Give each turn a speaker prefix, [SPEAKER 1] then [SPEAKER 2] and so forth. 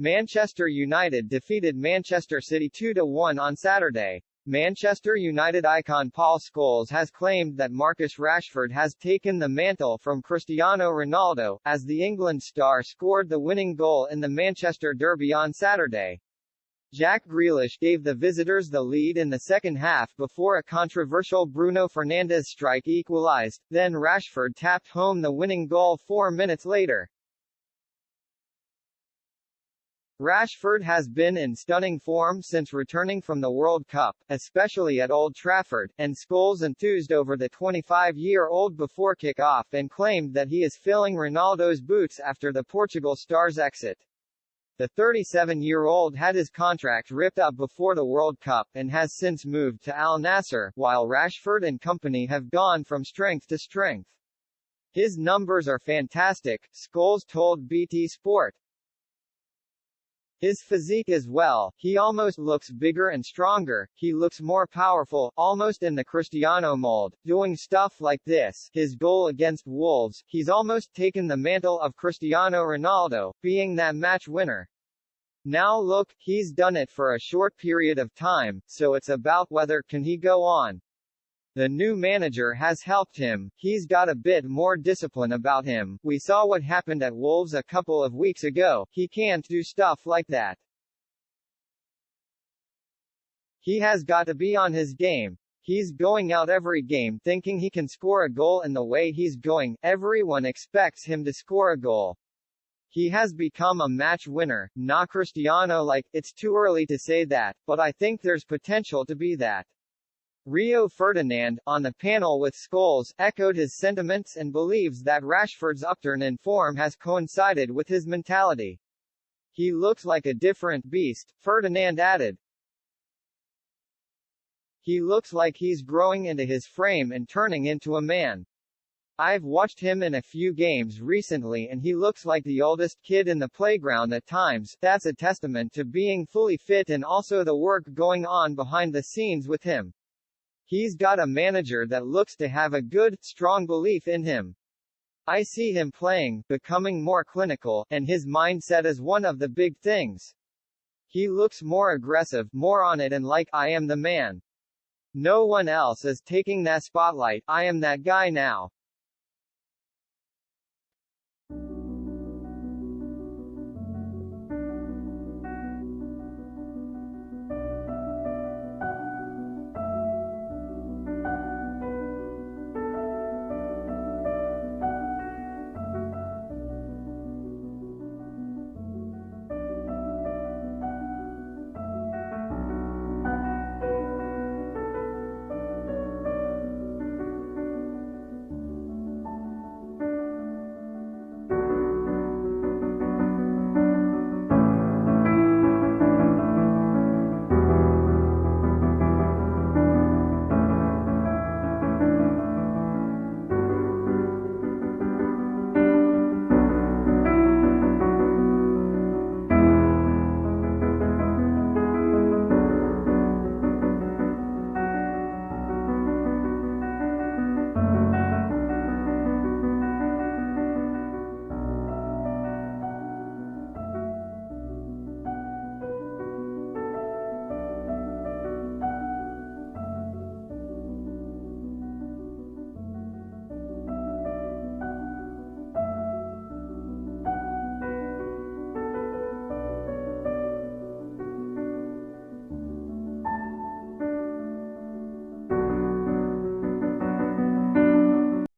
[SPEAKER 1] Manchester United defeated Manchester City 2-1 on Saturday. Manchester United icon Paul Scholes has claimed that Marcus Rashford has taken the mantle from Cristiano Ronaldo, as the England star scored the winning goal in the Manchester derby on Saturday. Jack Grealish gave the visitors the lead in the second half before a controversial Bruno Fernandes strike equalized, then Rashford tapped home the winning goal 4 minutes later. Rashford has been in stunning form since returning from the World Cup, especially at Old Trafford, and Scholes enthused over the 25-year-old before kick-off and claimed that he is filling Ronaldo's boots after the Portugal star's exit. The 37-year-old had his contract ripped up before the World Cup and has since moved to Al Nassr, while Rashford and company have gone from strength to strength. His numbers are fantastic, Scholes told BT Sport. His physique as well, he almost looks bigger and stronger, he looks more powerful, almost in the Cristiano mold, doing stuff like this, his goal against Wolves, he's almost taken the mantle of Cristiano Ronaldo, being that match winner. Now look, he's done it for a short period of time, so it's about whether can he go on. The new manager has helped him, he's got a bit more discipline about him, we saw what happened at Wolves a couple of weeks ago, he can't do stuff like that. He has got to be on his game. He's going out every game thinking he can score a goal, and the way he's going, everyone expects him to score a goal. He has become a match winner, not Cristiano-like, it's too early to say that, but I think there's potential to be that. Rio Ferdinand, on the panel with Scholes, echoed his sentiments and believes that Rashford's upturn in form has coincided with his mentality. He looks like a different beast, Ferdinand added. He looks like he's growing into his frame and turning into a man. I've watched him in a few games recently and he looks like the oldest kid in the playground at times, that's a testament to being fully fit and also the work going on behind the scenes with him. He's got a manager that looks to have a good, strong belief in him. I see him playing, becoming more clinical, and his mindset is one of the big things. He looks more aggressive, more on it and like, I am the man. No one else is taking that spotlight, I am that guy now.